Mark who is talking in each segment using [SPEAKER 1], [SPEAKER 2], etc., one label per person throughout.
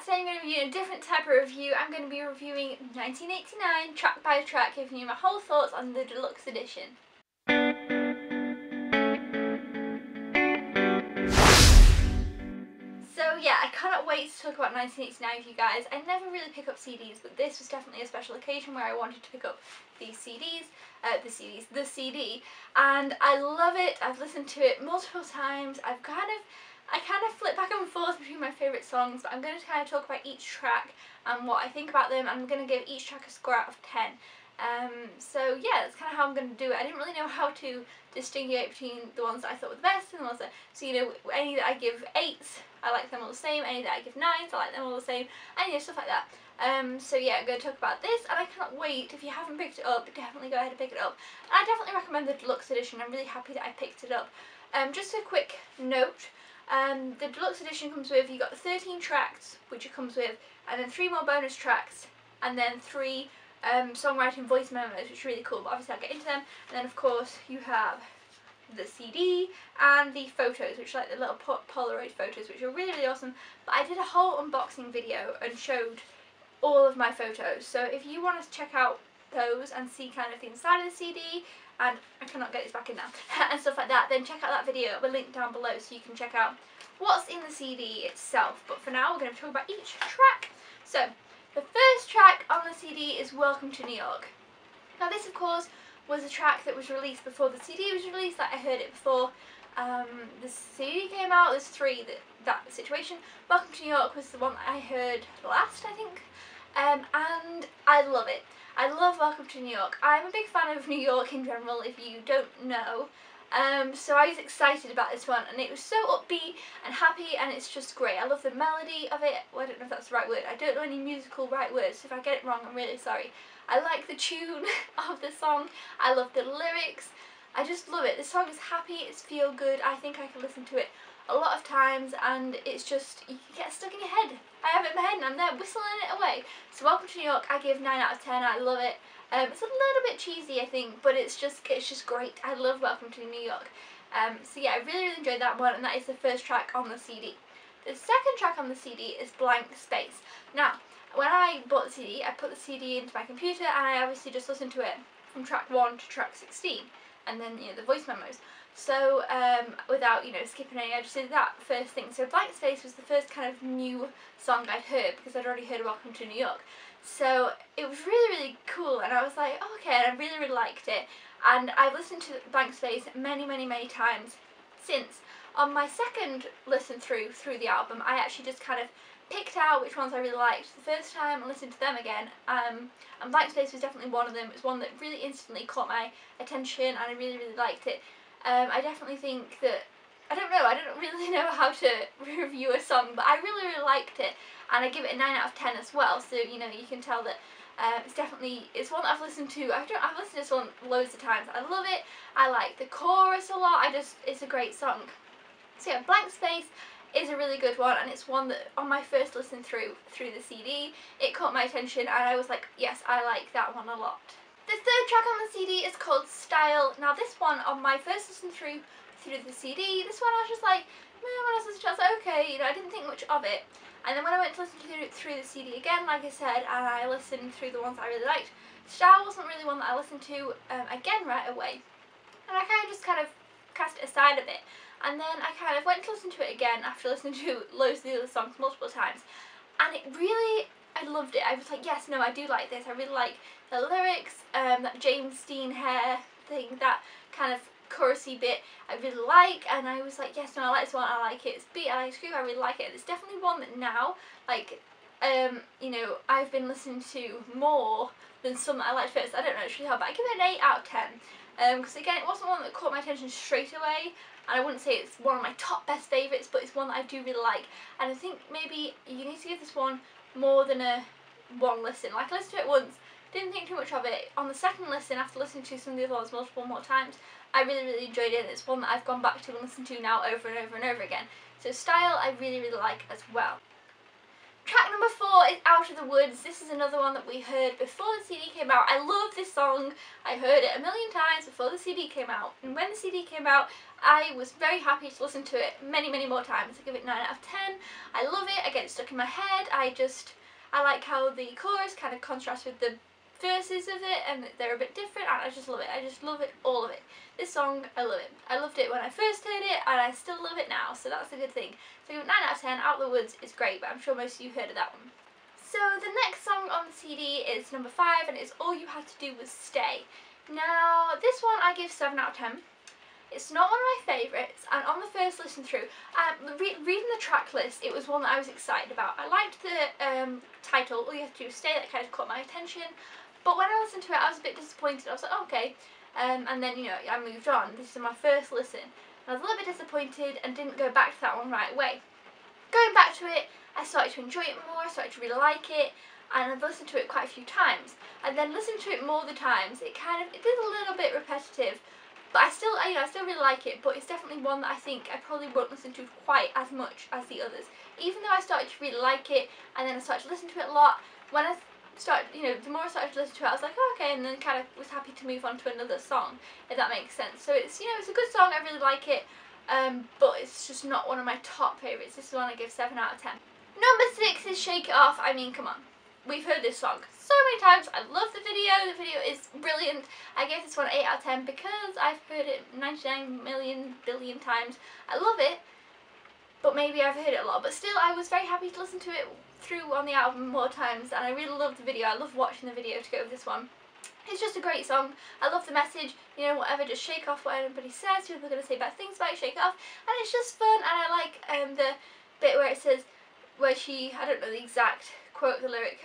[SPEAKER 1] today I'm going to be doing a different type of review. I'm going to be reviewing 1989 track by track, giving you my whole thoughts on the deluxe edition. So yeah, I cannot wait to talk about 1989 with you guys. I never really pick up CDs, but this was definitely a special occasion where I wanted to pick up these CDs, the CD, and I love it. I've listened to it multiple times. I kind of flip back and forth between my favourite songs, but I'm going to kind of talk about each track and what I think about them. I'm going to give each track a score out of 10. So yeah, that's kind of how I'm going to do it. I didn't really know how to distinguish between the ones that I thought were the best and the ones that, so you know, any that I give 8s, I like them all the same, any that I give 9s, I like them all the same, and you know, stuff like that. So yeah, I'm going to talk about this, and I cannot wait. If you haven't picked it up, definitely go ahead and pick it up. And I definitely recommend the deluxe edition. I'm really happy that I picked it up. Just a quick note. The deluxe edition comes with, you got the 13 tracks which it comes with, and then 3 more bonus tracks, and then 3 songwriting voice memos, which are really cool, but obviously I'll get into them. And then of course you have the CD and the photos, which are like the little Polaroid photos, which are really, really awesome. But I did a whole unboxing video and showed all of my photos, so if you want to check out those and see kind of the inside of the CD, and I cannot get this back in now, and stuff like that, then check out that video. I'll link down below so you can check out what's in the CD itself. But for now, we're going to talk about each track. So, the first track on the CD is Welcome to New York. Now this, of course, was a track that was released before the CD was released. Like, I heard it before the CD came out. There's 3 that situation. Welcome to New York was the one that I heard last, I think, and I love it. I love Welcome to New York. I'm a big fan of New York in general, if you don't know. So I was excited about this one, and it was so upbeat and happy, and it's just great. I love the melody of it. Well, I don't know if that's the right word. I don't know any musical right words, so if I get it wrong, I'm really sorry. I like the tune of the song. I love the lyrics. I just love it. The song is happy, it's feel good. I think I can listen to it a lot of times, and it's just, you can get stuck in your head. I have it in my head and I'm there whistling it away. So Welcome to New York, I give 9 out of 10. I love it. It's a little bit cheesy, I think, but it's just great. I love Welcome to New York. So yeah, I really, really enjoyed that one, and that is the first track on the CD. The second track on the CD is Blank Space. Now, when I bought the CD, I put the CD into my computer, and I obviously just listened to it from track 1 to track 16, and then, you know, the voice memos. So without, you know, skipping any, I just did that first thing. So Blank Space was the first kind of new song I'd heard, because I'd already heard Welcome to New York. So it was really, really cool, and I was like, oh, okay, and I really, really liked it. And I've listened to Blank Space many, many, many times since. On my second listen through the album, I actually just kind of picked out which ones I really liked the first time and listened to them again. And Blank Space was definitely one of them. It was one that really instantly caught my attention, and I really, really liked it. I definitely think that, I don't really know how to review a song, but I really, really liked it, and I give it a 9 out of 10 as well. So, you know, you can tell that it's one that I've listened to. I've listened to this one loads of times. I love it. I like the chorus a lot. It's a great song. So yeah, Blank Space is a really good one, and it's one that on my first listen through the CD, it caught my attention, and I was like, yes, I like that one a lot. The third track on the CD is called Style. Now this one, on my first listen through the CD, this one I was just like, man, when I listened to it, I was like, okay, you know, I didn't think much of it. And then when I went to listen through the CD again, like I said, and I listened through the ones I really liked, Style wasn't really one that I listened to again right away. And I kind of cast it aside a bit. And then I kind of went to listen to it again after listening to loads of the other songs multiple times. And it really, I loved it. I was like, yes, no, I do like this. I really like the lyrics, that James Dean hair thing, that kind of chorusy bit I really like, and I was like, yes, no, I like this one, I like it. It's beat, I like Screw, I really like it. It's definitely one that now, like, you know, I've been listening to more than some that I liked first. I don't know, it's really hard, but I give it an 8 out of 10. Because again, it wasn't one that caught my attention straight away, and I wouldn't say it's one of my top best favourites, but it's one that I do really like. And I think maybe you need to give this one more than a one listen. Like, I listened to it once, didn't think too much of it. On the second listen, after listening to some of the other ones multiple more times, I really, really enjoyed it, and it's one that I've gone back to and listened to now over and over and over again. So Style, I really, really like as well. Track number 4 is Out of the Woods. This is another one that we heard before the CD came out. I love this song. I heard it a million times before the CD came out. And when the CD came out, I was very happy to listen to it many, many more times. I give it 9 out of 10. I love it. I get it stuck in my head. I like how the chorus kind of contrasts with the verses of it, and they're a bit different, and I just love it. I just love it, all of it. This song, I love it. I loved it when I first heard it, and I still love it now, so that's a good thing. So 9 out of 10, Out of the Woods is great, but I'm sure most of you heard of that one. So the next song on the CD is number 5, and it's All You Had to Do Was Stay. Now, this one I give 7 out of 10. It's not one of my favourites, and on the first listen through, reading the track list, it was one that I was excited about. I liked the title, All You Have to Do Was Stay, that kind of caught my attention. But when I listened to it, I was a bit disappointed. I was like, oh, okay. And then, you know, I moved on. This is my first listen. And I was a little bit disappointed and didn't go back to that one right away. Going back to it, I started to enjoy it more. I started to really like it. And I've listened to it quite a few times. And then listened to it more the times. It did a little bit repetitive. But I still really like it. But it's definitely one that I think I probably won't listen to quite as much as the others. Even though I started to really like it, and then I started to listen to it a lot, when I the more I started to listen to it, I was like, oh, okay, and then kind of was happy to move on to another song, if that makes sense. So it's, it's a good song, I really like it, but it's just not one of my top favourites. This is one I give 7 out of 10. Number 6 is Shake It Off. I mean, come on. We've heard this song so many times. I love the video. The video is brilliant. I gave this one 8 out of 10 because I've heard it 99 million billion times. I love it, but maybe I've heard it a lot. But still, I was very happy to listen to it through on the album more times, and I really loved the video. I love watching the video to go with this one. It's just a great song. I love the message, whatever, just shake off what anybody says. People are going to say bad things about you, shake it off, and it's just fun. And I like the bit where it says, where she, I don't know the exact quote of the lyric,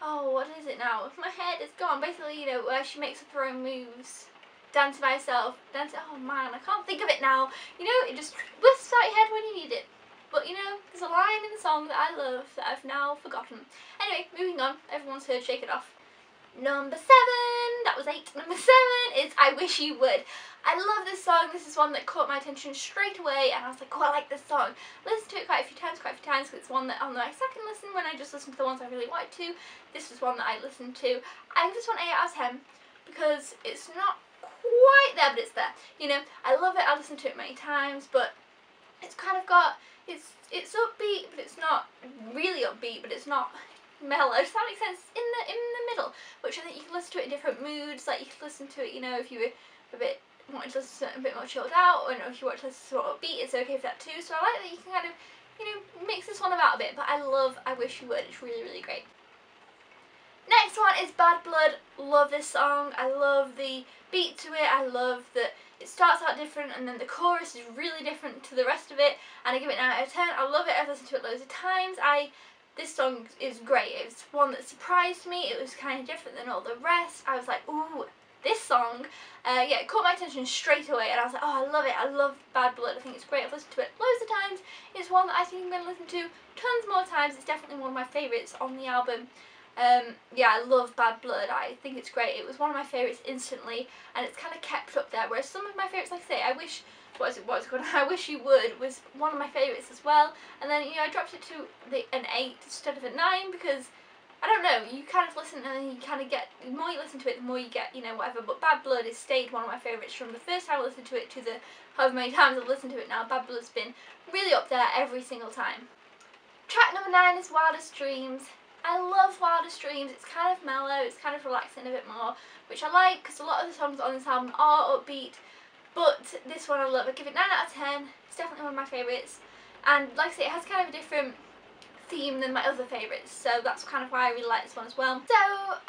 [SPEAKER 1] oh, what is it now? My head is gone. Basically, where she makes up her own moves. Dance by herself, oh man, I can't think of it now. It just whisks out your head when you need it. But there's a line in the song that I love that I've now forgotten. Anyway, moving on. Everyone's heard Shake It Off. Number 7, that was 8. Number 7 is I Wish You Would. I love this song. This is one that caught my attention straight away, and I was like, oh, I like this song. I listened to it quite a few times, because it's one that on my second listen, when I just listened to the ones I really wanted to, this was one that I listened to. I give this one 8 out of 10 because it's not quite there, but it's there. I love it. I listened to it many times, but it's kind of got, it's upbeat, but it's not really upbeat, but it's not mellow. Does that make sense? In the middle, which I think you can listen to it in different moods. Like you can listen to it, if you were wanting to listen to it a bit more chilled out, or if you want to listen to it upbeat, it's okay for that too. So I like that you can kind of, mix this one about a bit. But I love I Wish You Would. It's really, really great. Next one is Bad Blood. Love this song. I love the beat to it. I love that it starts out different and then the chorus is really different to the rest of it, and I give it 9 out of 10. I love it. I've listened to it loads of times. This song is great. It's one that surprised me. It was kind of different than all the rest. I was like, ooh, this song. Yeah, it caught my attention straight away, and I was like, oh, I love it. I love Bad Blood. I think it's great. I've listened to it loads of times. It's one that I think I'm going to listen to tons more times. It's definitely one of my favourites on the album. Yeah, I love Bad Blood. I think it's great. It was one of my favourites instantly, and it's kind of kept up there. Whereas some of my favourites, like I say, I Wish, what is it called? I Wish You Would was one of my favourites as well. And then, I dropped it to an 8 instead of a 9 because, I don't know, you kind of listen and then you kind of get, the more you listen to it, the more you get, whatever. But Bad Blood has stayed one of my favourites from the first time I listened to it to the however many times I've listened to it now. Bad Blood's been really up there every single time. Track number 9 is Wildest Dreams. I love Wildest Dreams. It's kind of mellow, it's kind of relaxing a bit more, which I like because a lot of the songs on this album are upbeat, but this one I love. I give it 9 out of 10. It's definitely one of my favourites, and like I say, it has kind of a different theme than my other favourites, so that's kind of why I really like this one as well. So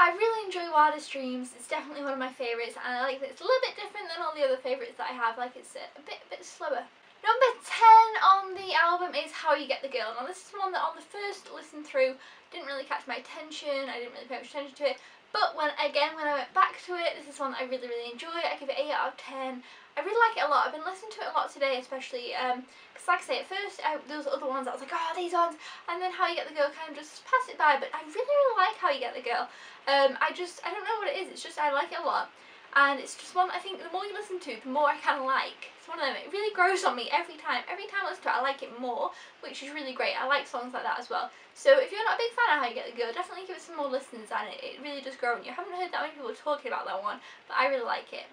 [SPEAKER 1] I really enjoy Wildest Dreams. It's definitely one of my favourites, and I like that it's a little bit different than all the other favourites that I have. Like it's a bit slower. Number 10 on the album is How You Get the Girl. Now this is one that on the first listen through didn't really catch my attention. I didn't really pay much attention to it. But when I went back to it, this is one that I really, really enjoy. I give it 8 out of 10. I really like it a lot. I've been listening to it a lot today, especially because like I say, at first there was other ones that I was like, oh, these ones, and then How You Get the Girl kind of just passed it by. But I really, really like How You Get the Girl. I don't know what it is. It's just I like it a lot. and it's just one I think the more you listen to, the more I kind of like. It's one of them, it really grows on me every time. Every time I listen to it, I like it more, which is really great. I like songs like that as well. So if you're not a big fan of How You Get the Girl, definitely give it some more listens, and it really does grow on you. I haven't heard that many people talking about that one, but I really like it.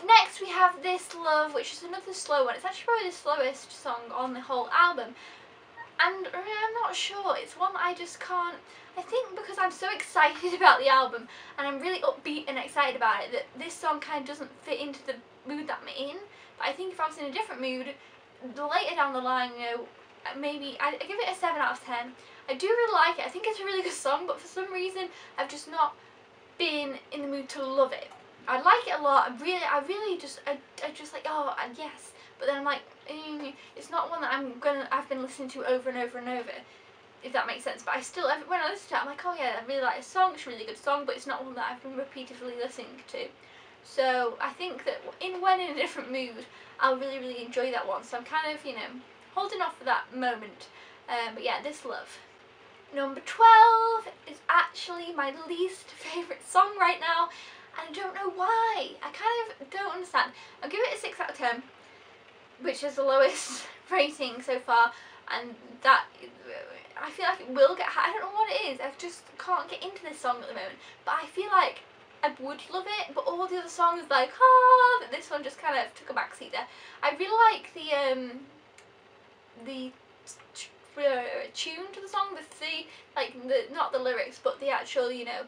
[SPEAKER 1] Next we have This Love, which is another slow one. It's actually probably the slowest song on the whole album. And I'm not sure, it's one that I just can't, I think because I'm so excited about the album and I'm really upbeat and excited about it, that this song kind of doesn't fit into the mood that I'm in. But I think if I was in a different mood, later down the line, you know, maybe, I give it a 7 out of 10. I do really like it, I think it's a really good song, but for some reason I've just not been in the mood to love it. I like it a lot, I really just like, oh, yes. But then I'm like, it's not one that I've been listening to over and over and over, if that makes sense. But I still, when I listen to it, I'm like, oh yeah, I really like this song, it's a really good song, but it's not one that I've been repeatedly listening to. So I think that when in a different mood, I'll really, really enjoy that one. So I'm kind of, you know, holding off for that moment. But yeah, This Love. Number 12 is actually my least favourite song right now, and I don't know why. I kind of don't understand. I'll give it a 6 out of 10. Which is the lowest rating so far, and that I feel like it will get high. I don't know what it is, I just can't get into this song at the moment, but I feel like I would love it, but all the other songs like, but this one just kind of took a backseat there. I really like the tune to the song, not the lyrics, but the actual, you know,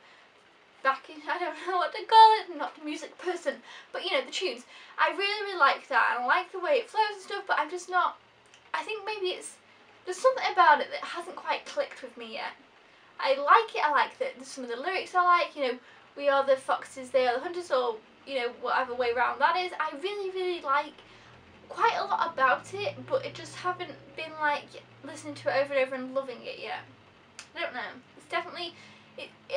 [SPEAKER 1] backing, I don't know what to call it, I'm not a music person, but you know, the tunes. I really, really like that, and I like the way it flows and stuff, but I'm just not, I think maybe there's something about it that hasn't quite clicked with me yet. I like it, I like some of the lyrics I like, you know, we are the foxes, they are the hunters, or, you know, whatever way round that is. I really, really like quite a lot about it, but it just haven't been like listening to it over and over and loving it yet. I don't know, it's definitely,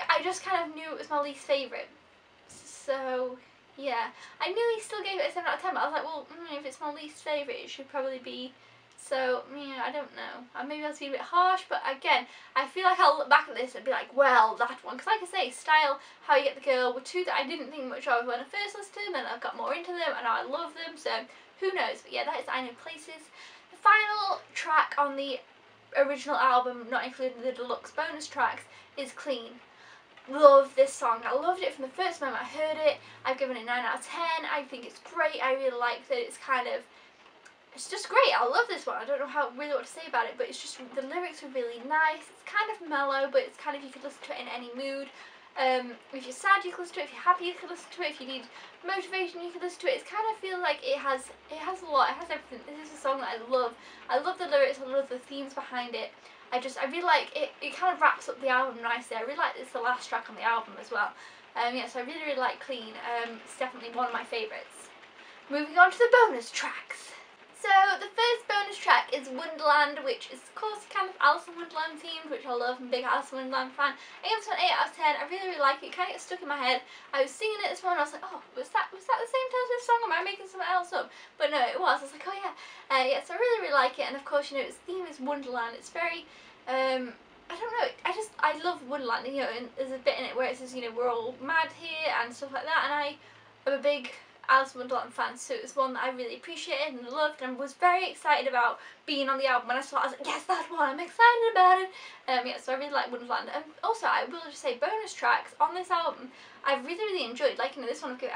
[SPEAKER 1] I just kind of knew it was my least favourite, so yeah. I nearly still gave it a 7 out of 10, but I was like, well, if it's my least favourite, it should probably be, so yeah, I don't know. Maybe I was being a bit harsh, but again, I feel like I'll look back at this and be like, well, that one, because like I say, Style, How You Get the Girl were two that I didn't think much of when I first listened to them, and I've got more into them, and now I love them, so who knows. But yeah, that is I Know Places. The final track on the original album, not including the deluxe bonus tracks, is Clean. Love this song. I loved it from the first moment I heard it. I've given it 9 out of 10. I think it's great. I really like that it's just great. I love this one. I don't know really what to say about it, but it's just, the lyrics are really nice. It's kind of mellow, but it's kind of, you could listen to it in any mood. If you're sad, you can listen to it. If you're happy, you can listen to it. If you need motivation, you can listen to it. It's kind of feel like it has a lot. It has everything. This is a song that I love. I love the lyrics. I love the themes behind it. I really like it. It kind of wraps up the album nicely. I really like it's the last track on the album as well. Yeah, so I really, really like Clean. It's definitely one of my favourites. Moving on to the bonus tracks. So the first bonus track is Wonderland, which is of course kind of Alice in Wonderland themed, which I love. I'm a big Alice in Wonderland fan. I gave it an 8 out of 10. I really, really like it. It kind of gets stuck in my head. I was singing it this morning. I was like, oh, was that the same title of the song? Am I making something else up? But no, it was. I was like, oh yeah. Yeah, so I really, really like it. And of course, you know, its theme is Wonderland. It's very, I don't know. I love Wonderland. You know, and there's a bit in it where it says, you know, we're all mad here and stuff like that. And I am a big Alice in Wonderland fan, so it was one that I really appreciated and loved, and was very excited about being on the album. When I saw it, I was like, yes, that one, I'm excited about it. Yeah, so I really like Wonderland. And also, I will just say, bonus tracks on this album, I've really, really enjoyed. Like, you know, this one I've given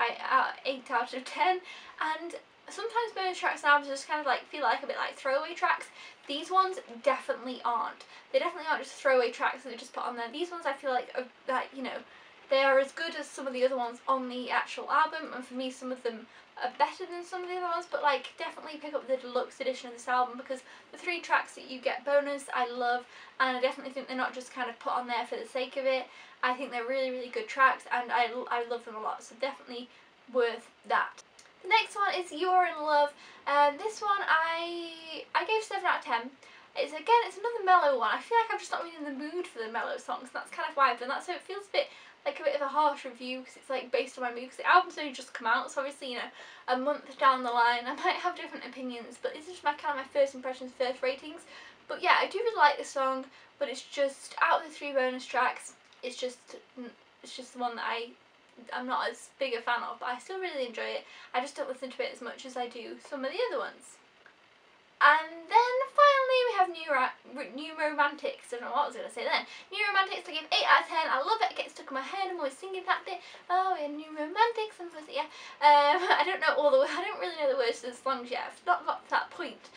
[SPEAKER 1] 8 out of 10, and sometimes bonus tracks on albums just kind of like feel like a bit like throwaway tracks. These ones definitely aren't. They definitely aren't just throwaway tracks that they just put on there. These ones I feel like are, you know, they are as good as some of the other ones on the actual album, and for me some of them are better than some of the other ones, but like definitely pick up the deluxe edition of this album, because the 3 tracks that you get bonus I love, and I definitely think they're not just kind of put on there for the sake of it. I think they're really, really good tracks, and I love them a lot, so definitely worth that. The next one is Youre In Love. This one I gave 7 out of 10. It's another mellow one. I feel like I'm just not really in the mood for the mellow songs, and that's kind of why I've done that, so it feels a bit like a bit of a harsh review, because it's like based on my mood, because the album's only just come out, so obviously, you know, a month down the line I might have different opinions, but this is my kind of my first impressions, first ratings. But yeah, I do really like this song, but it's just, out of the 3 bonus tracks, it's just the one that I I'm not as big a fan of, but I still really enjoy it. I just don't listen to it as much as I do some of the other ones. And then finally we have New Romantics. I don't know what I was going to say then. New Romantics, I give 8 out of 10. I love it. It gets stuck in my head. I'm always singing that bit. Oh, yeah, New Romantics. I'm supposed to, yeah. I don't know all the. I don't really know the words to the songs yet. I've not got to that point.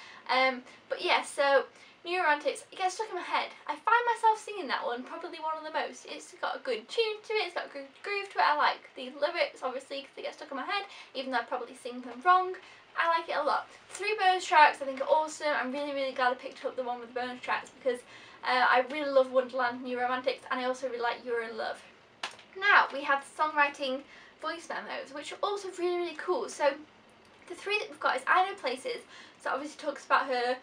[SPEAKER 1] But yeah, so New Romantics, it gets stuck in my head. I find myself singing that one, probably one of the most. It's got a good tune to it. It's got a good groove to it. I like the lyrics, obviously, because they get stuck in my head, even though I probably sing them wrong. I like it a lot. 3 bonus tracks I think are awesome. I'm really, really glad I picked up the one with the bonus tracks because I really love Wonderland, New Romantics, and I also really like Youre In Love. Now, we have songwriting voice memos, which are also really, really cool. So, the 3 that we've got is I Know Places, so obviously talks about her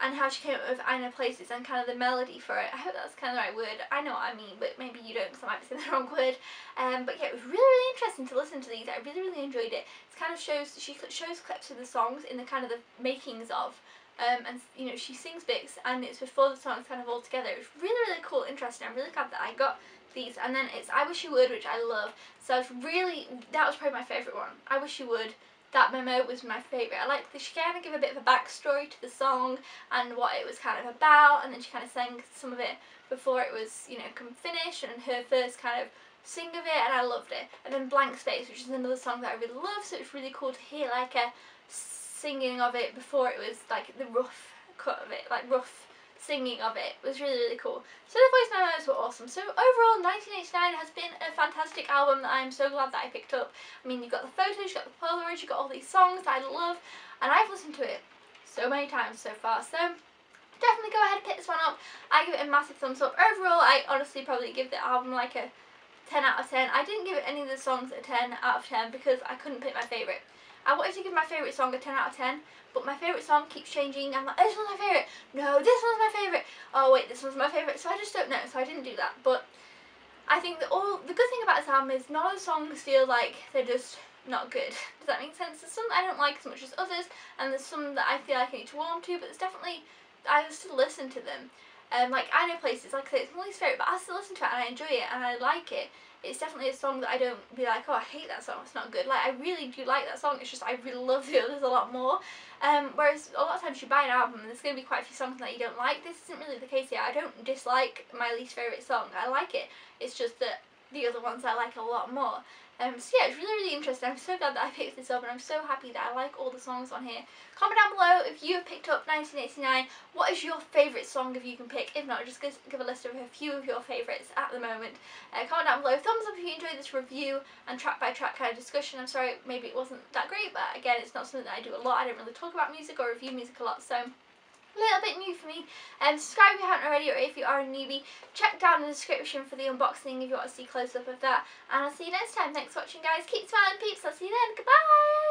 [SPEAKER 1] and how she came up with I Know Places and kind of the melody for it. I hope that's kind of the right word. I know what I mean, but maybe you don't because I might be saying the wrong word. But yeah, it was really, really interesting to listen to these. I really, really enjoyed it. It kind of shows, she shows clips of the songs in the kind of the makings of. And you know, she sings bits and it's before the songs kind of all together. It was really, really cool, interesting. I'm really glad that I got these. And then it's I Wish You Would, which I love. So it's really, that was probably my favourite one. I Wish You Would. That memo was my favourite. I like that she kind of gave a bit of a backstory to the song and what it was kind of about, and then she kind of sang some of it before it was, you know, finished, and her first kind of sing of it, and I loved it. And then Blank Space, which is another song that I really love, so it's really cool to hear like a singing of it before it was like the rough cut of it, like rough singing of it. It was really, really cool. So the voice memos were awesome. So overall, 1989 has been a fantastic album that I'm so glad that I picked up. I mean, you've got the photos, you've got the Polaroids, you've got all these songs that I love, and I've listened to it so many times so far. So definitely go ahead and pick this one up. I give it a massive thumbs up. Overall, I honestly probably give the album like a 10 out of 10. I didn't give it any of the songs a 10 out of 10 because I couldn't pick my favourite. I wanted to give my favourite song a 10 out of 10, but my favourite song keeps changing. I'm like, this one's my favourite. No, this one's my favourite. Oh wait, this one's my favourite. So I just don't know. So I didn't do that. But I think that the good thing about this album is none of the songs feel like they're just not good. Does that make sense? There's some I don't like as much as others, and there's some that I feel like I need to warm to, but there's definitely, I still listen to them. Like I Know Places, like I say, it's my least favourite, but I still listen to it and I enjoy it and I like it. It's definitely a song that I don't be like, oh, I hate that song, it's not good. Like, I really do like that song, it's just I really love the others a lot more. Whereas a lot of times you buy an album and there's going to be quite a few songs that you don't like. This isn't really the case here. I don't dislike my least favourite song. I like it. It's just that the other ones I like a lot more. So yeah, it's really, really interesting. I'm so glad that I picked this up, and I'm so happy that I like all the songs on here. Comment down below if you have picked up 1989. What is your favourite song if you can pick? If not, just give a list of a few of your favourites at the moment. Comment down below. Thumbs up if you enjoyed this review and track by track kind of discussion. I'm sorry, maybe it wasn't that great, but again, it's not something that I do a lot. I don't really talk about music or review music a lot, so a little bit new for me. Subscribe if you haven't already, or if you are a newbie, check down in the description for the unboxing if you want to see close up of that. And I'll see you next time. Thanks for watching, guys. Keep smiling, peeps. I'll see you then. Goodbye.